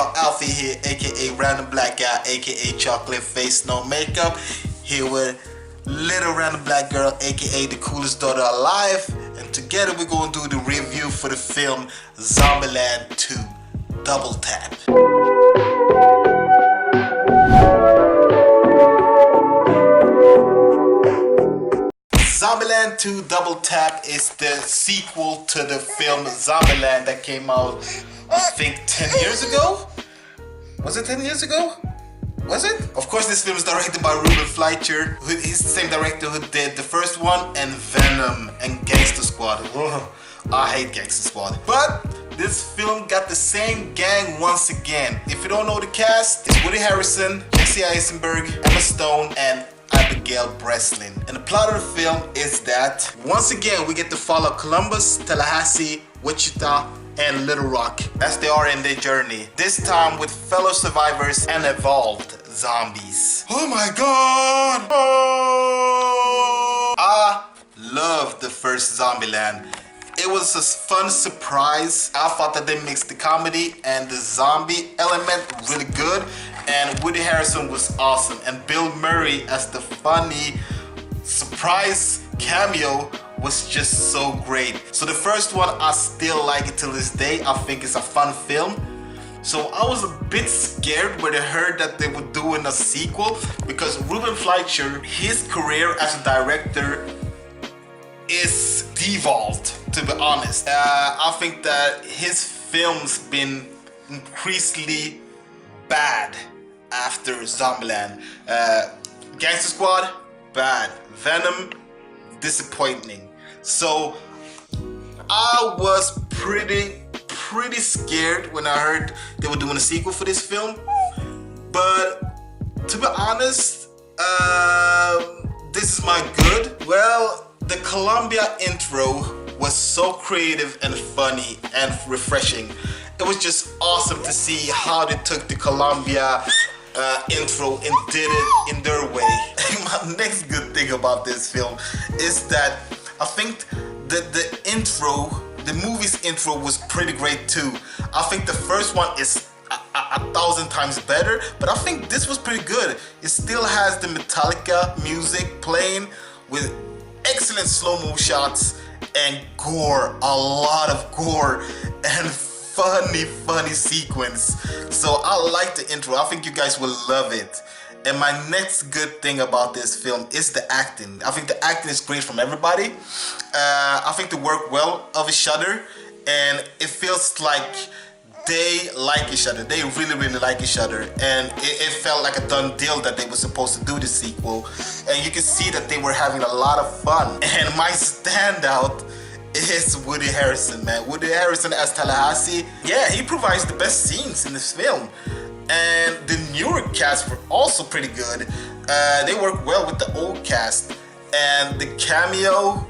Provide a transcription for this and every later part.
y'all, Alfie here, aka Random Black Guy, aka Chocolate Face No Makeup, here with Little Random Black Girl, aka the coolest daughter alive, and together we're gonna do the review for the film Zombieland 2 Double Tap. Zombieland 2 Double Tap is the sequel to the film Zombieland that came out, I think, 10 years ago? Was it 10 years ago? Was it? Of course, this film is directed by Ruben Fleischer. He's the same director who did the first one and Venom and Gangster Squad. Ugh, I hate Gangster Squad. But this film got the same gang once again. If you don't know the cast, it's Woody Harrelson, Jesse Eisenberg, Emma Stone, and Abigail Breslin. And the plot of the film is that once again we get to follow Columbus, Tallahassee, Wichita, and Little Rock as they are in their journey. This time with fellow survivors and evolved zombies. Oh my god! Oh! I love the first Zombieland. It was a fun surprise. I thought that they mixed the comedy and the zombie element really good. And Woody Harrelson was awesome. And Bill Murray as the funny surprise cameo was just so great. So the first one, I still like it till this day. I think it's a fun film. So I was a bit scared when I heard that they were doing a sequel, because Ruben Fleischer, his career as a director is devolved, to be honest. I think that his films been increasingly bad after Zombieland. Gangster Squad, bad. Venom, disappointing. So I was pretty scared when I heard they were doing a sequel for this film. But to be honest, this is my good. Well, the Columbia intro was so creative and funny and refreshing. It was just awesome to see how they took the Columbia intro and did it in their way. My next good thing about this film is that I think that the movie's intro was pretty great too. I think the first one is a thousand times better, but I think this was pretty good. It still has the Metallica music playing with excellent slow-mo shots and gore, a lot of gore and funny sequence. So I like the intro. I think you guys will love it. And my next good thing about this film is the acting. I think the acting is great from everybody. I think they work well of each other, and it feels like they like each other. They really like each other, and it felt like a done deal that they were supposed to do the sequel. And you can see that they were having a lot of fun. And my standout is Woody Harrelson, man. Woody Harrelson as Tallahassee. Yeah, he provides the best scenes in this film. And the newer cast were also pretty good. They work well with the old cast. And the cameo,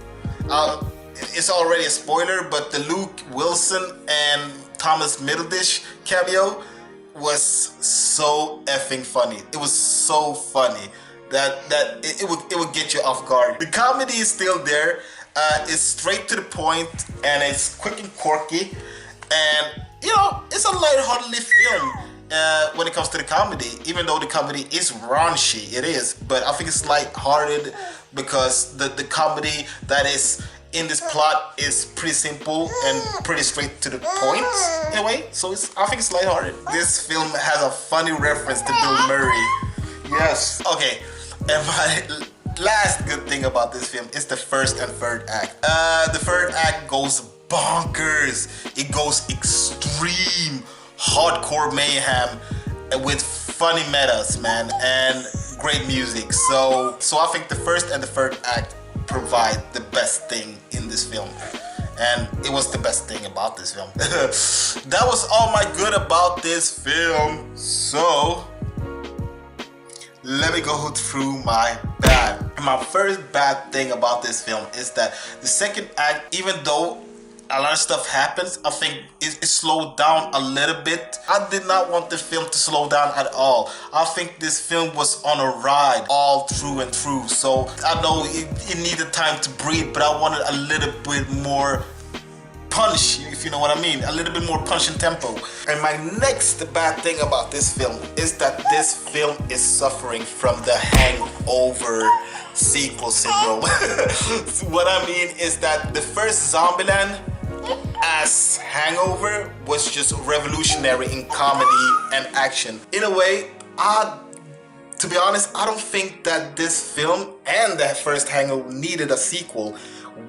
it's already a spoiler, but the Luke Wilson and Thomas Middleditch cameo was so effing funny. It was so funny that it would get you off guard. The comedy is still there. It's straight to the point and it's quick and quirky, and you know, it's a lighthearted film when it comes to the comedy. Even though the comedy is raunchy, it is, but I think it's lighthearted because the comedy that is in this plot is pretty simple and pretty straight to the point in a way. So I think it's lighthearted. This film has a funny reference to Bill Murray. Yes. Okay, and my last good thing about this film is the first and third act. The third act goes bonkers. It goes extreme hardcore mayhem with funny metas, man, and great music. So I think the first and the third act provide the best thing in this film, and it was the best thing about this film. That was all my good about this film. So let me go through my bad. My first bad thing about this film is that the second act, even though a lot of stuff happens, I think it slowed down a little bit. I did not want the film to slow down at all. I think this film was on a ride all through and through. So I know it needed time to breathe, but I wanted a little bit more punch, if you know what I mean, a little bit more punch and tempo. And my next bad thing about this film is that this film is suffering from the hangover sequel syndrome. What I mean is that the first Zombieland as Hangover was just revolutionary in comedy and action. In a way, to be honest, I don't think that this film and that first Hangover needed a sequel.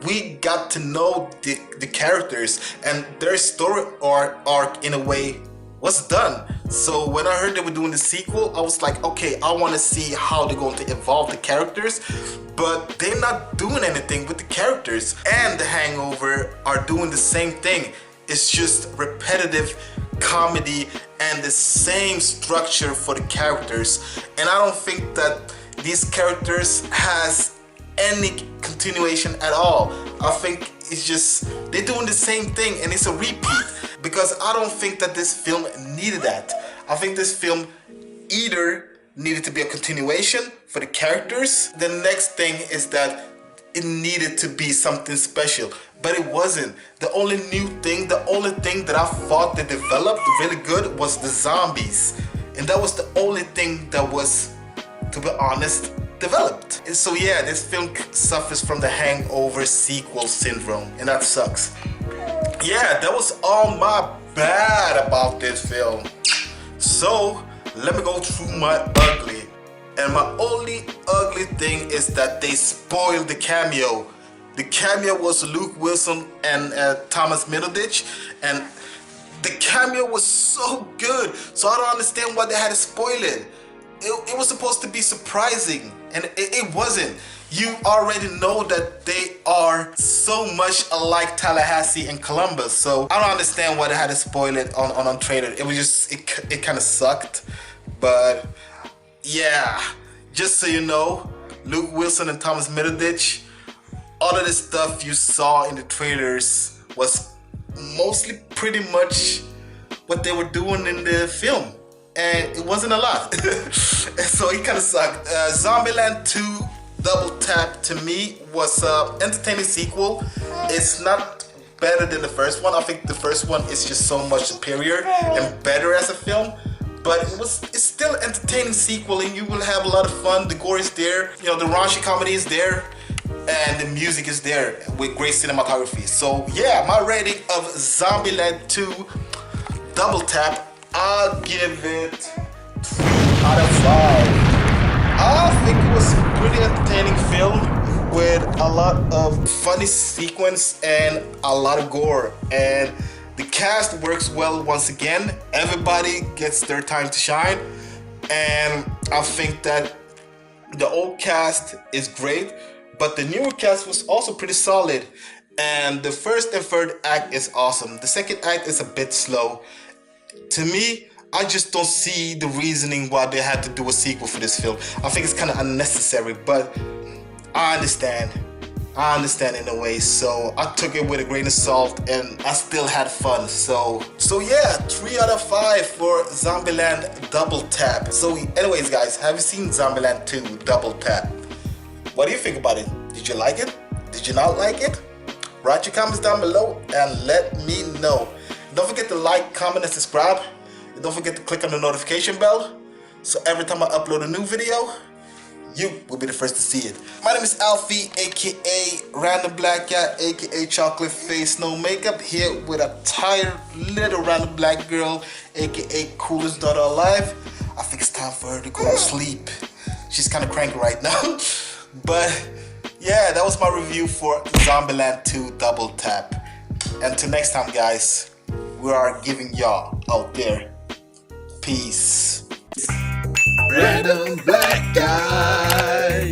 We got to know the characters, and their story arc in a way was done. So when I heard they were doing the sequel, I was like, okay, I want to see how they're going to evolve the characters, but they're not doing anything with the characters. And the Hangover are doing the same thing. It's just repetitive comedy and the same structure for the characters. And I don't think that these characters has any continuation at all. I think it's just they're doing the same thing and it's a repeat, because I don't think that this film needed that. I think this film either needed to be a continuation for the characters. The next thing is that it needed to be something special, but it wasn't. The only new thing, the only thing that I thought they developed really good was the zombies, and that was the only thing that was, to be honest, developed. And so yeah, this film suffers from the Hangover sequel syndrome, and that sucks. Yeah, that was all my bad about this film. So let me go through my ugly. And my only ugly thing is that they spoiled the cameo. The cameo was Luke Wilson and Thomas Middleditch, and the cameo was so good. So I don't understand why they had to spoil it. It was supposed to be surprising, and it wasn't. You already know that they are so much alike Tallahassee and Columbus, so I don't understand why they had to spoil it on trailer. It was just, it kind of sucked. But yeah, just so you know, Luke Wilson and Thomas Middleditch, all of the stuff you saw in the trailers was mostly pretty much what they were doing in the film. And it wasn't a lot. So it kind of sucked. Zombieland 2 Double Tap to me was an entertaining sequel. It's not better than the first one. I think the first one is just so much superior and better as a film. But it's still an entertaining sequel, and you will have a lot of fun. The gore is there, you know, the raunchy comedy is there, and the music is there with great cinematography. So yeah, my rating of Zombieland 2 Double Tap, I'll give it 3 out of 5. I think it was a pretty entertaining film with a lot of funny sequence and a lot of gore. And the cast works well once again. Everybody gets their time to shine. And I think that the old cast is great, but the newer cast was also pretty solid. And the first and third act is awesome. The second act is a bit slow. To me, I just don't see the reasoning why they had to do a sequel for this film. I think it's kind of unnecessary, but I understand in a way. So I took it with a grain of salt, and I still had fun. So yeah, 3 out of 5 for Zombieland Double Tap. So anyways, guys, have you seen Zombieland 2 Double Tap? What do you think about it? Did you like it? Did you not like it? Write your comments down below and let me know. Don't forget to like, comment, and subscribe. And don't forget to click on the notification bell, so every time I upload a new video, you will be the first to see it. My name is Alfie, aka Random Black Guy, aka Chocolate Face No Makeup, here with a tired little random black girl, aka Coolest Daughter Alive. I think it's time for her to go to sleep. She's kind of cranky right now. But yeah, that was my review for Zombieland 2 Double Tap. And until next time, guys, we are giving y'all out there peace. Random Black Guy.